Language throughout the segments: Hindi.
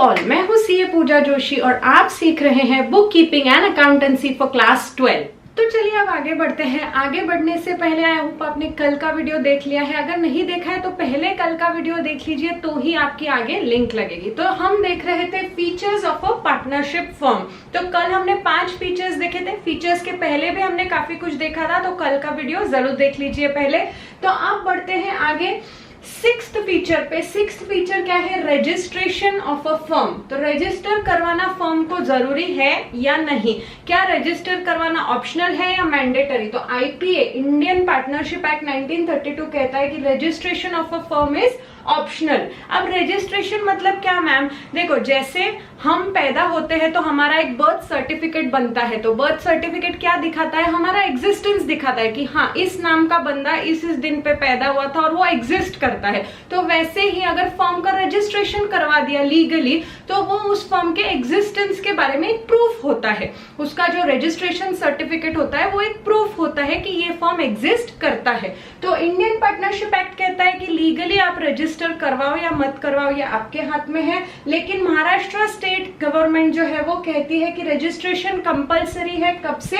ऑल, मैं हूँ सीए पूजा जोशी और आप सीख रहे हैं book keeping and accountancy for class 12। तो चलिए अब आगे बढ़ते हैं। आगे बढ़ने से पहले आई होप आपने कल का वीडियो देख लिया है। अगर नहीं देखा है तो पहले कल का वीडियो देख लीजिए, तो ही आपकी आगे लिंक लगेगी। तो हम देख रहे थे features of a partnership firm. तो कल हमने 5 फीचर्स देखे थे। फीचर्स के पहले भी हमने काफी कुछ देखा था, तो कल का वीडियो जरूर देख लीजिए पहले। तो अब बढ़ते हैं आगे 6th फीचर पे। 6th फीचर क्या है? Registration of a firm. तो रजिस्टर करवाना फर्म को जरूरी है या नहीं? क्या रजिस्टर करवाना ऑप्शनल है या मैंडेटरी? तो आईपीए, इंडियन पार्टनरशिप एक्ट 1932 कहता है कि registration of a firm is optional. अब रजिस्ट्रेशन मतलब क्या मैम? देखो, जैसे हम पैदा होते हैं तो हमारा एक बर्थ सर्टिफिकेट बनता है। तो बर्थ सर्टिफिकेट क्या दिखाता है? हमारा एग्जिस्टेंस दिखाता है कि हाँ, इस नाम का बंदा इस दिन पे पैदा हुआ था और वो एग्जिस्ट करता है। तो वैसे ही अगर फर्म का रजिस्ट्रेशन करवा दिया लीगली, तो वो उस फर्म के एग्जिस्टेंस के बारे में एक प्रूफ होता है। उसका जो रजिस्ट्रेशन सर्टिफिकेट होता है वो एक प्रूफ होता है कि ये फर्म एग्जिस्ट करता है। तो इंडियन पार्टनरशिप एक्ट कहता है कि लीगली आप रजिस्टर करवाओ या मत करवाओ, ये आपके हाथ में है। लेकिन महाराष्ट्र स्टेट गवर्नमेंट जो है वो कहती है कि रजिस्ट्रेशन कंपलसरी है। कब से?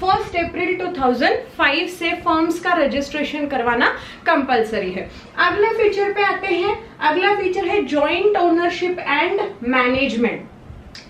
1 अप्रैल 2005 से फर्म्स का रजिस्ट्रेशन करवाना कंपलसरी है। अगले फीचर पे आते हैं। अगला फीचर है जॉइंट ओनरशिप एंड मैनेजमेंट।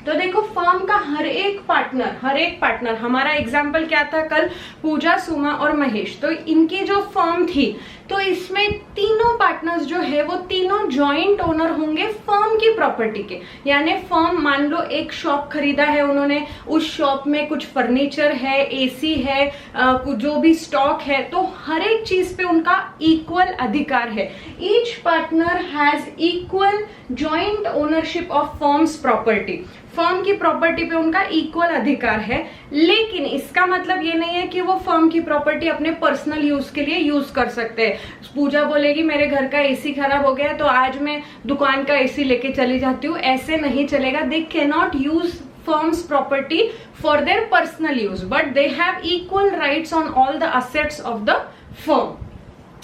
तो देखो, फर्म का हर एक पार्टनर, हमारा एग्जाम्पल क्या था कल? पूजा, सुमा और महेश। तो इनकी जो फर्म थी, तो इसमें तीनों पार्टनर्स जो है वो तीनों जॉइंट ओनर होंगे फर्म की प्रॉपर्टी के। यानी फर्म, मान लो एक शॉप खरीदा है उन्होंने, उस शॉप में कुछ फर्नीचर है, एसी है, जो भी स्टॉक है, तो हर एक चीज पे उनका इक्वल अधिकार है। Each partner has equal joint ownership of firms property. Firm की प्रॉपर्टी पे उनका इक्वल अधिकार है। लेकिन इसका मतलब ये नहीं है कि वो फर्म की प्रॉपर्टी अपने पर्सनल यूज के लिए यूज कर सकते हैं। पूजा बोलेगी मेरे घर का एसी खराब हो गया तो आज मैं दुकान का एसी लेके चली जाती हूँ, ऐसे नहीं चलेगा। They can not use firms property for their personal use, but they have equal rights on all the assets of the firm.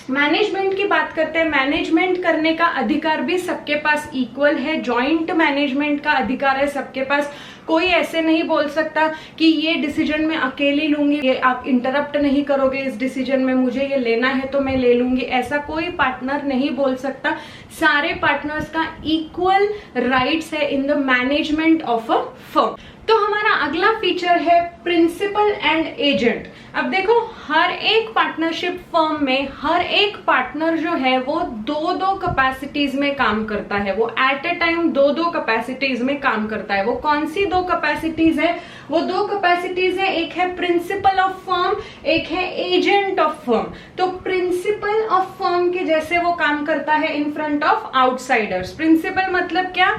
Management की बात करते हैं। मैनेजमेंट करने का अधिकार भी सबके पास इक्वल है। जॉइंट मैनेजमेंट का अधिकार है सबके पास। कोई ऐसे नहीं बोल सकता कि ये डिसीजन मैं अकेली लूंगी, ये आप इंटरप्ट नहीं करोगे इस डिसीजन में, मुझे ये लेना है तो मैं ले लूंगी, ऐसा कोई पार्टनर नहीं बोल सकता। सारे पार्टनर्स का इक्वल राइट्स है in the management of a firm. तो हमारा अगला फीचर है प्रिंसिपल एंड एजेंट। अब देखो, हर एक पार्टनरशिप फर्म में हर एक पार्टनर जो है वो 2-2 कैपेसिटीज में काम करता है। वो एट ए टाइम 2-2 कैपेसिटीज में काम करता है। वो कौन सी 2 कैपेसिटीज है? वो 2 कैपेसिटीज है, एक है प्रिंसिपल ऑफ फर्म, एक है एजेंट ऑफ फर्म। तो प्रिंसिपल ऑफ फर्म के जैसे वो काम करता है in front of outsiders. Principal मतलब क्या?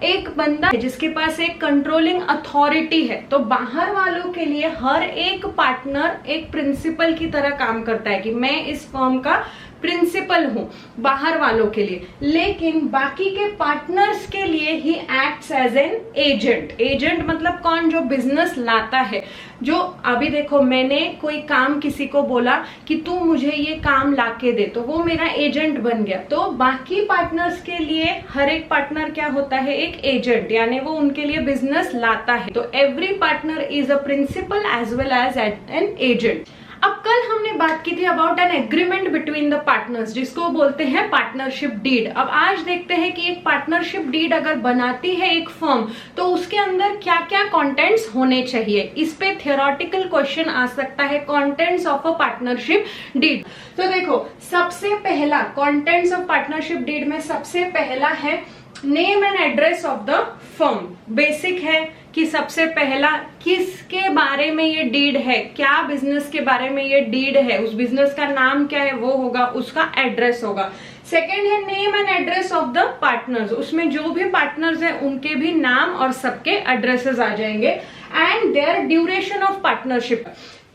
एक बंदा है जिसके पास एक कंट्रोलिंग अथॉरिटी है। तो बाहर वालों के लिए हर एक पार्टनर एक प्रिंसिपल की तरह काम करता है कि मैं इस फर्म का प्रिंसिपल हूं बाहर वालों के लिए। लेकिन बाकी के पार्टनर्स के लिए he acts as an agent. Agent मतलब कौन? जो बिजनेस लाता है। जो अभी देखो, मैंने कोई काम किसी को बोला कि तू मुझे ये काम लाके दे, तो वो मेरा एजेंट बन गया। तो बाकी पार्टनर्स के लिए हर एक पार्टनर क्या होता है? एक एजेंट, यानी वो उनके लिए बिजनेस लाता है। तो every partner is a principal as well as an agent. अब कल हमने बात की थी about an agreement between the partners, जिसको बोलते हैं पार्टनरशिप डीड। अब आज देखते हैं कि एक पार्टनरशिप डीड अगर बनाती है एक फर्म, तो उसके अंदर क्या क्या कंटेंट्स होने चाहिए। इस पे थियोरेटिकल क्वेश्चन आ सकता है, contents of a partnership deed. तो देखो, सबसे पहला कंटेंट्स ऑफ पार्टनरशिप डीड में सबसे पहला है name and address of the firm. Basic है कि सबसे पहला किसके बारे में ये डीड है, क्या बिजनेस के बारे में ये डीड है, उस बिजनेस का नाम क्या है वो होगा, उसका एड्रेस होगा। सेकेंड है name and address of the partners. उसमें जो भी पार्टनर्स हैं उनके भी नाम और सबके एड्रेसेस आ जाएंगे। And their duration of partnership.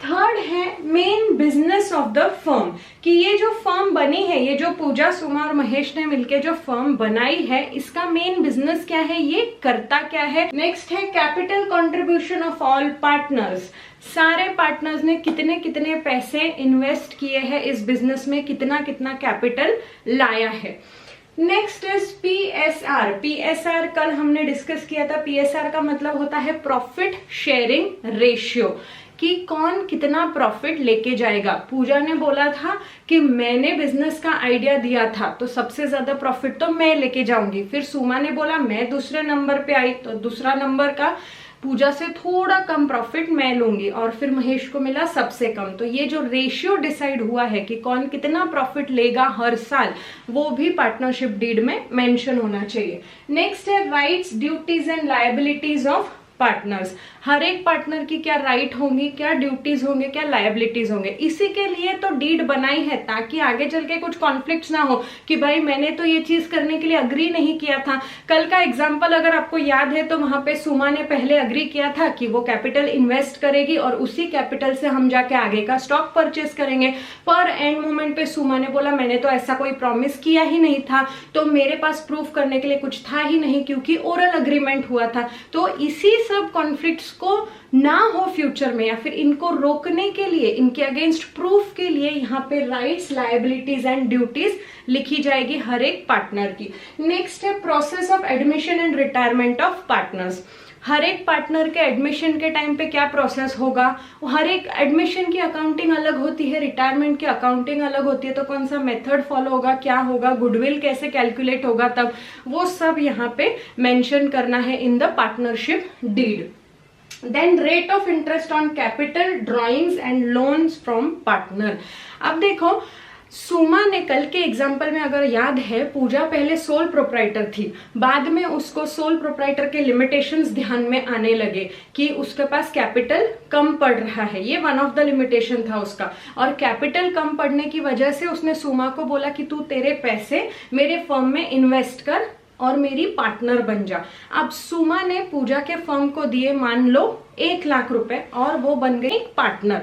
Third है main business of the firm, कि ये जो फर्म बनी है, ये जो पूजा, सुमा और महेश ने मिलकर जो फर्म बनाई है, इसका मेन बिजनेस क्या है, ये करता क्या है। नेक्स्ट है capital contribution of all partners. सारे पार्टनर्स ने कितने कितने पैसे इन्वेस्ट किए हैं इस बिजनेस में, कितना कितना कैपिटल लाया है। Next is PSR. पीएसआर कल हमने डिस्कस किया था। पीएसआर का मतलब होता है प्रॉफिट शेयरिंग रेशियो, कि कौन कितना प्रॉफिट लेके जाएगा। पूजा ने बोला था कि मैंने बिजनेस का आइडिया दिया था तो सबसे ज्यादा प्रॉफिट तो मैं लेके जाऊंगी। फिर सुमा ने बोला मैं दूसरे नंबर पे आई तो दूसरा नंबर का पूजा से थोड़ा कम प्रॉफिट मैं लूंगी, और फिर महेश को मिला सबसे कम। तो ये जो रेशियो डिसाइड हुआ है कि कौन कितना प्रॉफिट लेगा हर साल, वो भी पार्टनरशिप डीड में मेंशन होना चाहिए। नेक्स्ट है rights, duties and liabilities of partners. हर एक पार्टनर की क्या राइट होंगी, क्या ड्यूटीज होंगे, क्या लायबिलिटीज होंगे। इसी के लिए तो डीड बनाई है, ताकि आगे चल के कुछ कॉन्फ्लिक्ट्स ना हो कि भाई मैंने तो ये चीज करने के लिए अग्री नहीं किया था। कल का एग्जांपल अगर आपको याद है तो वहां पे सुमा ने पहले अग्री किया था कि वो कैपिटल इन्वेस्ट करेगी और उसी कैपिटल से हम जाके आगे का स्टॉक परचेस करेंगे। पर एंड मोमेंट पे सुमा ने बोला मैंने तो ऐसा कोई प्रॉमिस किया ही नहीं था, तो मेरे पास प्रूफ करने के लिए कुछ था ही नहीं, क्योंकि ओरल अग्रीमेंट हुआ था। तो इसी सब कॉन्फ्लिक्ट्स को ना हो फ्यूचर में, या फिर इनको रोकने के लिए, इनके अगेंस्ट प्रूफ के लिए यहाँ पे राइट्स, लायबिलिटीज एंड ड्यूटीज लिखी जाएगी हर एक पार्टनर की। नेक्स्ट है process of admission and retirement of partners. हर एक पार्टनर के एडमिशन के टाइम पे क्या प्रोसेस होगा। हर एक एडमिशन की अकाउंटिंग अलग होती है, रिटायरमेंट की अकाउंटिंग अलग होती है, तो कौन सा मेथड फॉलो होगा, क्या होगा, गुडविल कैसे कैलकुलेट होगा, तब वो सब यहाँ पे मेंशन करना है in the partnership deed. Then rate of interest on capital, drawings and loans from partner. अब देखो सुमा ने कल के एग्जाम्पल में अगर याद है, पूजा पहले सोल प्रोप्राइटर थी, बाद में उसको सोल प्रोप्राइटर के लिमिटेशंस ध्यान में आने लगे कि उसके पास कैपिटल कम पड़ रहा है। ये वन ऑफ द लिमिटेशन था उसका, और कैपिटल कम पड़ने की वजह से उसने सुमा को बोला कि तू तेरे पैसे मेरे फर्म में इन्वेस्ट कर और मेरी पार्टनर बन जा। अब सुमा ने पूजा के फर्म को दिए मान लो 1 लाख रुपए और वो बन गई पार्टनर।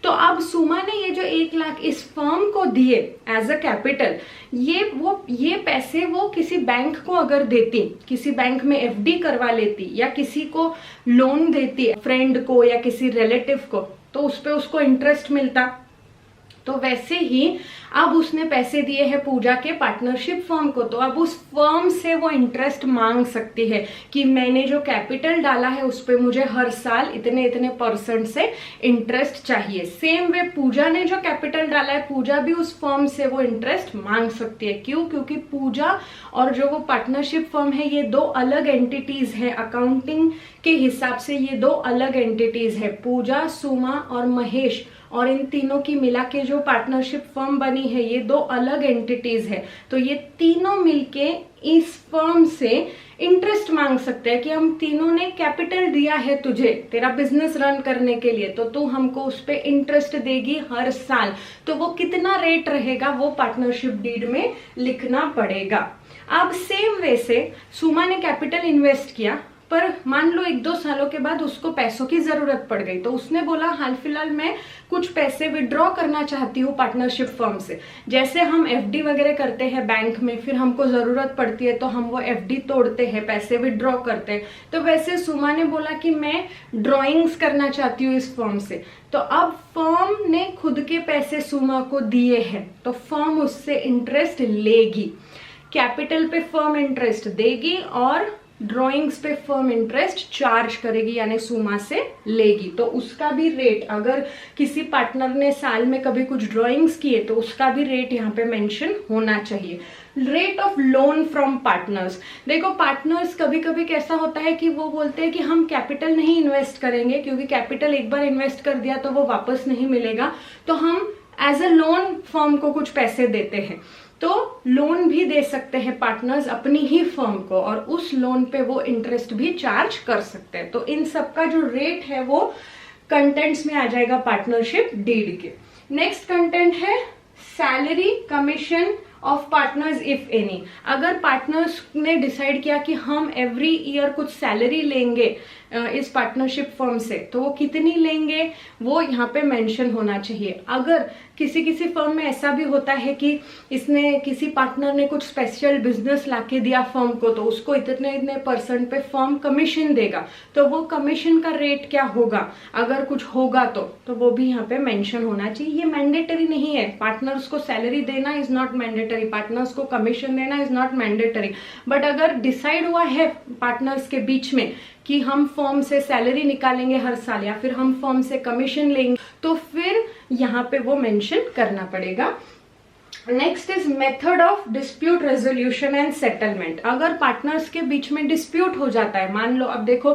तो अब सुमा ने ये जो 1 लाख इस फर्म को दिए एज अ कैपिटल, ये पैसे वो किसी बैंक को अगर देती, किसी बैंक में एफडी करवा लेती या किसी को लोन देती, फ्रेंड को या किसी रिलेटिव को, तो उस पे उसको इंटरेस्ट मिलता। तो वैसे ही अब उसने पैसे दिए हैं पूजा के पार्टनरशिप फर्म को, तो अब उस फर्म से वो इंटरेस्ट मांग सकती है कि मैंने जो कैपिटल डाला है उस पे मुझे हर साल इतने इतने % से इंटरेस्ट चाहिए। सेम वे पूजा ने जो कैपिटल डाला है, पूजा भी उस फर्म से वो इंटरेस्ट मांग सकती है। क्यों? क्योंकि पूजा और जो वो पार्टनरशिप फर्म है, ये 2 अलग एंटिटीज है। अकाउंटिंग के हिसाब से ये 2 अलग एंटिटीज है, पूजा, सुमा और महेश, और इन तीनों की मिला के जो पार्टनरशिप फर्म बनी है, ये 2 अलग एंटिटीज है। तो ये तीनों मिलके इस फर्म से इंटरेस्ट मांग सकते हैं कि हम तीनों ने कैपिटल दिया है तुझे तेरा बिजनेस रन करने के लिए, तो तू हमको उस पे इंटरेस्ट देगी हर साल। तो वो कितना रेट रहेगा वो पार्टनरशिप डीड में लिखना पड़ेगा। अब सेम वे से सुमा ने कैपिटल इन्वेस्ट किया, पर मान लो 1-2 सालों के बाद उसको पैसों की जरूरत पड़ गई, तो उसने बोला हाल फिलहाल मैं कुछ पैसे विड्रॉ करना चाहती हूँ पार्टनरशिप फर्म से। जैसे हम एफडी वगैरह करते हैं बैंक में, फिर हमको जरूरत पड़ती है तो हम वो एफडी तोड़ते हैं, पैसे विड्रॉ करते हैं। तो वैसे सुमा ने बोला कि मैं ड्रॉइंग्स करना चाहती हूँ इस फर्म से। तो अब फर्म ने खुद के पैसे सुमा को दिए हैं, तो फर्म उससे इंटरेस्ट लेगी। कैपिटल पे फर्म इंटरेस्ट देगी और ड्राइंग्स पे फर्म इंटरेस्ट चार्ज करेगी, यानी सुमा से लेगी। तो उसका भी रेट, अगर किसी पार्टनर ने साल में कभी कुछ ड्राइंग्स किए तो उसका भी रेट यहाँ पे मेंशन होना चाहिए। Rate of loan from partners. देखो पार्टनर्स कभी कभी कैसा होता है कि वो बोलते हैं कि हम कैपिटल नहीं इन्वेस्ट करेंगे, क्योंकि कैपिटल एक बार इन्वेस्ट कर दिया तो वो वापस नहीं मिलेगा, तो हम एज अ लोन फर्म को कुछ पैसे देते हैं। तो लोन भी दे सकते हैं पार्टनर्स अपनी ही फर्म को, और उस लोन पे वो इंटरेस्ट भी चार्ज कर सकते हैं। तो इन सब का जो रेट है वो कंटेंट्स में आ जाएगा पार्टनरशिप डीड के। नेक्स्ट कंटेंट है salary, commission of partners if any. अगर पार्टनर्स ने डिसाइड किया कि हम एवरी ईयर कुछ सैलरी लेंगे इस पार्टनरशिप फर्म से, तो वो कितनी लेंगे वो यहाँ पे मेंशन होना चाहिए। अगर किसी किसी फर्म में ऐसा भी होता है कि इसने किसी पार्टनर ने कुछ स्पेशल बिजनेस लाके दिया फर्म को, तो उसको इतने इतने % पे फर्म कमीशन देगा, तो वो कमीशन का रेट क्या होगा अगर कुछ होगा तो वो भी यहाँ पे मेंशन होना चाहिए। ये मैंडेटरी नहीं है, पार्टनर्स को सैलरी देना is not mandatory, mandatory, partners को कमीशन देना इज नॉट मैंडेटरी, बट अगर डिसाइड हुआ है पार्टनर्स के बीच में कि हम फर्म से सैलरी निकालेंगे हर साल या फिर हम फर्म से कमीशन लेंगे, तो फिर यहाँ पे वो मेंशन करना पड़ेगा। Next is method of dispute resolution and settlement. अगर पार्टनर्स के बीच में डिस्प्यूट हो जाता है, मान लो अब देखो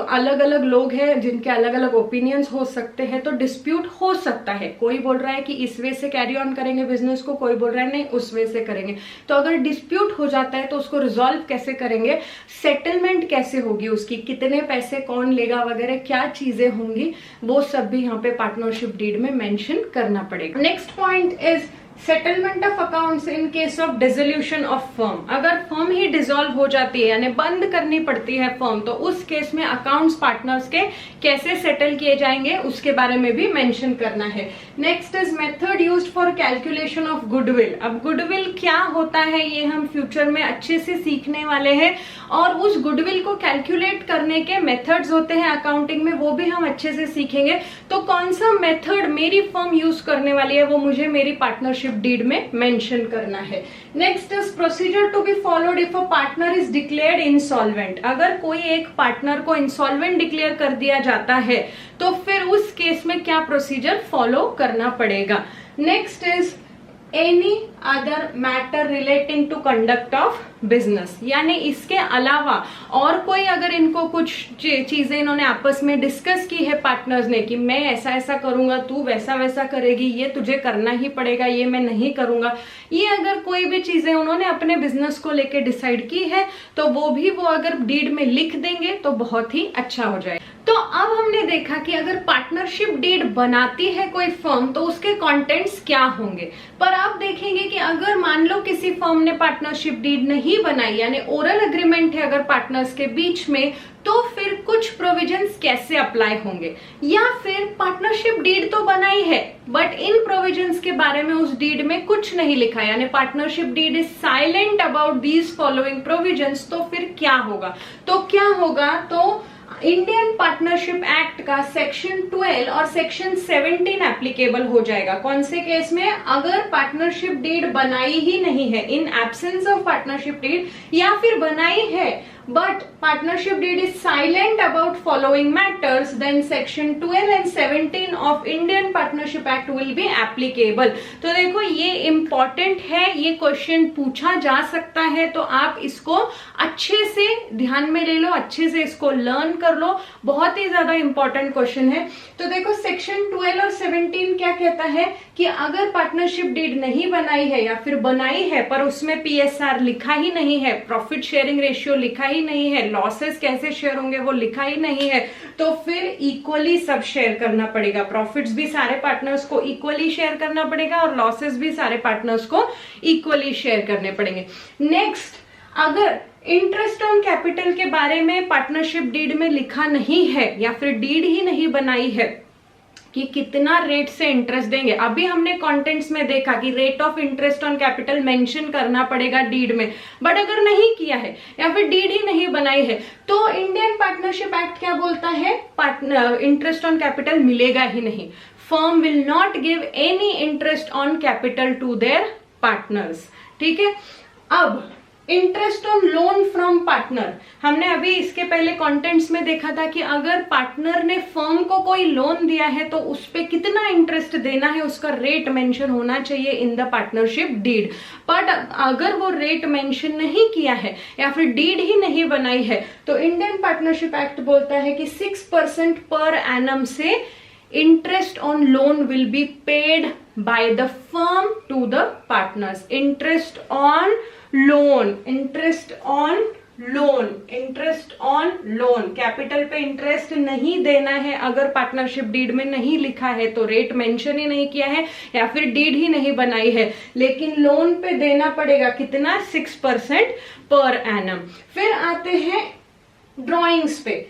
अलग अलग लोग हैं जिनके अलग अलग ओपिनियंस हो सकते हैं, तो डिस्प्यूट हो सकता है। कोई बोल रहा है कि इस वे से कैरी ऑन करेंगे बिजनेस को, कोई बोल रहा है नहीं उस वे से करेंगे। तो अगर डिस्प्यूट हो जाता है तो उसको रिजॉल्व कैसे करेंगे, सेटलमेंट कैसे होगी उसकी, कितने पैसे कौन लेगा वगैरह क्या चीजें होंगी, वो सब भी यहाँ पे पार्टनरशिप डीड में मेंशन करना पड़ेगा। Next point is settlement of accounts in case of dissolution of firm. अगर फर्म ही डिसॉल्व हो जाती है यानी बंद करनी पड़ती है फर्म, तो उस केस में अकाउंट्स पार्टनर्स के कैसे सेटल किए जाएंगे उसके बारे में भी मेंशन करना है। Next is method used for calculation of goodwill. अब गुडविल क्या होता है ये हम फ्यूचर में अच्छे से सीखने वाले हैं, और उस गुडविल को कैलकुलेट करने के मेथड्स होते हैं अकाउंटिंग में, वो भी हम अच्छे से सीखेंगे। तो कौन सा मेथड मेरी फर्म यूज करने वाली है वो मुझे मेरी पार्टनरशिप डीड में मेंशन करना है। Next is procedure to be followed if a partner is declared insolvent. अगर कोई एक पार्टनर को इंसॉल्वेंट डिक्लेयर कर दिया जाता है तो फिर उस केस में क्या प्रोसीजर फॉलो करना पड़ेगा। Next is any other matter relating to conduct of business, यानी इसके अलावा और कोई अगर इनको कुछ चीजें इन्होंने आपस में डिस्कस की है पार्टनर्स ने कि मैं ऐसा ऐसा करूंगा, तू वैसा वैसा करेगी, ये तुझे करना ही पड़ेगा, ये मैं नहीं करूंगा, ये अगर कोई भी चीजें उन्होंने अपने बिजनेस को लेके डिसाइड की है तो वो अगर डीड में लिख देंगे तो बहुत ही अच्छा हो जाए। तो अब हमने देखा कि अगर पार्टनरशिप डीड बनाती है कोई फर्म तो उसके कंटेंट्स क्या होंगे, पर अब देखेंगे कि अगर मान लो किसी फर्म ने पार्टनरशिप डीड नहीं बनाई यानी ओरल एग्रीमेंट है अगर पार्टनर्स के बीच में, तो फिर कुछ प्रोविजंस कैसे अप्लाई होंगे। या फिर पार्टनरशिप डीड तो बनाई है बट इन प्रोविजंस के बारे में उस डीड में कुछ नहीं लिखा, यानी partnership deed is silent about these following provisions, तो फिर क्या होगा। तो इंडियन पार्टनरशिप एक्ट का सेक्शन 12 और सेक्शन 17 एप्लीकेबल हो जाएगा। कौन से केस में, अगर पार्टनरशिप डीड बनाई ही नहीं है, in absence of partnership deed, या फिर बनाई है but partnership deed is silent about following matters, then section 12 and 17 of Indian Partnership Act will be applicable. तो देखो ये इंपॉर्टेंट है, ये क्वेश्चन पूछा जा सकता है, तो आप इसको अच्छे से ध्यान में ले लो, अच्छे से इसको लर्न कर लो, बहुत ही ज्यादा इंपॉर्टेंट क्वेश्चन है। तो देखो सेक्शन 12 और 17 क्या कहता है कि अगर पार्टनरशिप डीड नहीं बनाई है या फिर बनाई है पर उसमें PSR लिखा ही नहीं है, प्रॉफिट शेयरिंग रेशियो लिखा ही नहीं है, लॉसेस कैसे शेयर होंगे वो लिखा ही नहीं है, तो फिर इक्वली सब शेयर करना पड़ेगा। प्रॉफिट्स भी सारे पार्टनर्स को इक्वली शेयर करना पड़ेगा और लॉसेस भी सारे पार्टनर्स को इक्वली शेयर करने पड़ेंगे। नेक्स्ट, अगर इंटरेस्ट ऑन कैपिटल के बारे में पार्टनरशिप डीड में लिखा नहीं है या फिर डीड ही नहीं बनाई है कि कितना रेट से इंटरेस्ट देंगे, अभी हमने कंटेंट्स में देखा कि rate of interest on capital mention करना पड़ेगा डीड में, बट अगर नहीं किया है या फिर डीड ही नहीं बनाई है तो इंडियन पार्टनरशिप एक्ट क्या बोलता है, इंटरेस्ट ऑन कैपिटल मिलेगा ही नहीं। Firm will not give any interest on capital to their partners. ठीक है, अब interest on loan from partner, हमने अभी इसके पहले कंटेंट्स में देखा था कि अगर पार्टनर ने फर्म को कोई लोन दिया है तो उस पे कितना इंटरेस्ट देना है उसका रेट मेंशन होना चाहिए in the partnership deed. But अगर वो रेट मेंशन नहीं किया है या फिर डीड ही नहीं बनाई है तो इंडियन पार्टनरशिप एक्ट बोलता है कि 6% पर एनम से interest on loan will be paid by the firm to the partners. Interest on loan, interest on loan, capital पे इंटरेस्ट नहीं देना है अगर पार्टनरशिप डीड में नहीं लिखा है तो रेट मेंशन ही नहीं किया है या फिर डीड ही नहीं बनाई है, लेकिन लोन पे देना पड़ेगा कितना, 6% पर एनम। फिर आते हैं ड्रॉइंग्स पे।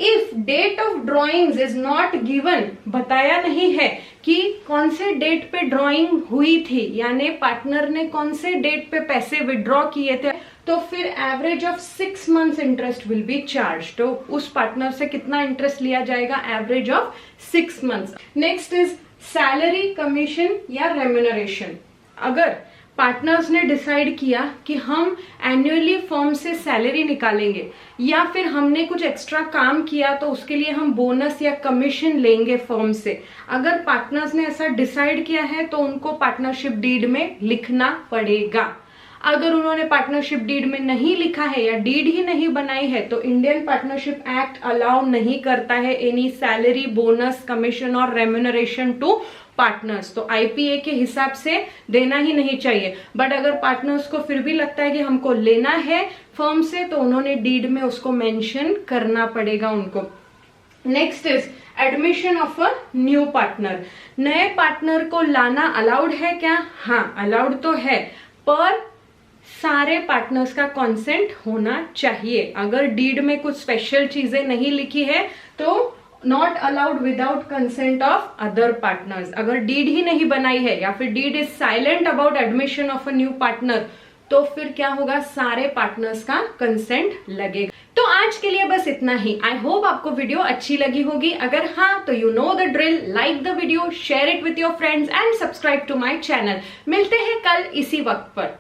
If date of drawings is not given, बताया नहीं है कि कौन से डेट पे ड्रॉइंग हुई थी, यानी पार्टनर ने कौन से डेट पे पैसे विड्रॉ किए थे, तो फिर average of 6 months interest will be charge. तो उस पार्टनर से कितना इंटरेस्ट लिया जाएगा, average of 6 months. Next is salary, commission या रेम्यूनरेशन। अगर पार्टनर्स ने डिसाइड किया कि हम एनुअली फर्म से सैलरी निकालेंगे या फिर हमने कुछ एक्स्ट्रा काम किया तो उसके लिए हम बोनस या कमीशन लेंगे फर्म से, अगर पार्टनर्स ने ऐसा डिसाइड किया है तो उनको पार्टनरशिप डीड में लिखना पड़ेगा। अगर उन्होंने पार्टनरशिप डीड में नहीं लिखा है या डीड ही नहीं बनाई है तो इंडियन पार्टनरशिप एक्ट अलाउ नहीं करता है एनी सैलरी, बोनस, कमीशन और रेम्यूनरेशन टू पार्टनर्स। तो आईपीए के हिसाब से देना ही नहीं चाहिए। बट अगर पार्टनर्स को फिर भी लगता है कि हमको लेना है फर्म से तो उन्होंने डीड में उसको मेंशन करना पड़ेगा उनको। Next is admission of a new partner. नए पार्टनर को लाना अलाउड है क्या? हाँ, अलाउड तो है, पर सारे पार्टनर्स का कंसेंट होना चाहिए। अगर डीड में कुछ स्पेशल चीजें नहीं लिखी है तो not allowed without consent of other partners. अगर डीड ही नहीं बनाई है या फिर deed is silent about admission of a new partner तो फिर क्या होगा, सारे पार्टनर्स का कंसेंट लगेगा। तो आज के लिए बस इतना ही। आई होप आपको वीडियो अच्छी लगी होगी। अगर हाँ तो you know the drill, like the video, share it with your friends and subscribe to my channel. मिलते हैं कल इसी वक्त पर।